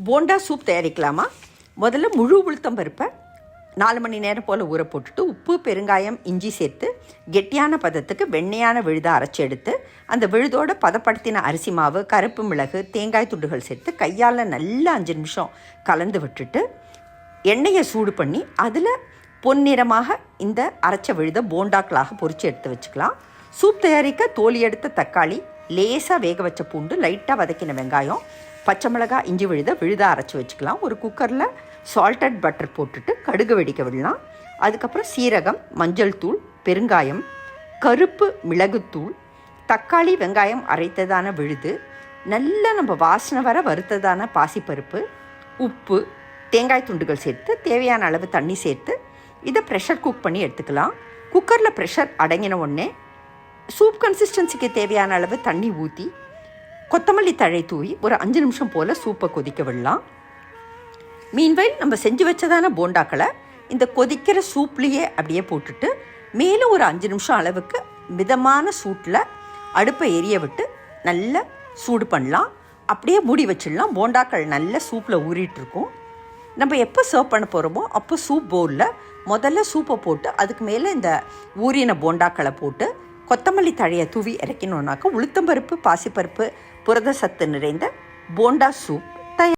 Bonda soup தயாரிக்கலாமா? முதல்ல முழு உளுத்தம் பருப்பை 4 மணி நேரம் போல் ஊற போட்டுட்டு உப்பு, பெருங்காயம், இஞ்சி சேர்த்து கெட்டியான பதத்துக்கு வெண்ணையான விழுதை அரைச்சி எடுத்து அந்த விழுதோட பதப்படுத்தின அரிசி மாவு, கருப்பு மிளகு, தேங்காய் துண்டுகள் சேர்த்து கையால் நல்லா 5 நிமிஷம் கலந்து விட்டுட்டு எண்ணெயை சூடு பண்ணி அதில் பொன்னிறமாக இந்த அரைச்ச விழுதை போண்டாக்களாக பொரித்து எடுத்து வச்சுக்கலாம். சூப் தயாரிக்க தோலி எடுத்த தக்காளி, லேசாக வேக வச்ச பூண்டு, லைட்டாக வதக்கின வெங்காயம், பச்சை மிளகாய், இஞ்சி விழுதை அரைச்சி வச்சுக்கலாம். ஒரு குக்கரில் சால்டட் பட்டர் போட்டுட்டு கடுகு வெடிக்க விடலாம். அதுக்கப்புறம் சீரகம், மஞ்சள் தூள், பெருங்காயம், கருப்பு மிளகுத்தூள், தக்காளி, வெங்காயம் அரைத்ததான விழுது, நல்லா நம்ம வாசனை வர வறுத்ததான பாசிப்பருப்பு, உப்பு, தேங்காய் துண்டுகள் சேர்த்து தேவையான அளவு தண்ணி சேர்த்து இதை ப்ரெஷர் குக் பண்ணி எடுத்துக்கலாம். குக்கரில் ப்ரெஷர் அடங்கின உடனே சூப் கன்சிஸ்டன்சிக்கு தேவையான அளவு தண்ணி ஊற்றி கொத்தமல்லி தழை தூவி ஒரு 5 நிமிஷம் போல் சூப்பை கொதிக்க விடலாம். மீன்வைல் நம்ம செஞ்சு வச்சதான போண்டாக்களை இந்த கொதிக்கிற சூப்லேயே அப்படியே போட்டுட்டு மேலும் ஒரு 5 நிமிஷம் அளவுக்கு மிதமான சூட்டில் அடுப்பை எரிய விட்டு நல்லா சூடு பண்ணலாம். அப்படியே மூடி வச்சிடலாம். போண்டாக்கள் நல்ல சூப்பில் ஊறிட்டுருக்கும். நம்ம எப்போ சர்வ் பண்ண போகிறோமோ அப்போ சூப் பவுலில் முதல்ல சூப்பை போட்டு அதுக்கு மேலே இந்த ஊறின போண்டாக்களை போட்டு கொத்தமல்லி தழையை தூவி இறக்கினோன்னாக்கா உளுத்தம்பருப்பு, பாசிப்பருப்பு, புரத சத்து நிறைந்த போண்டா சூப்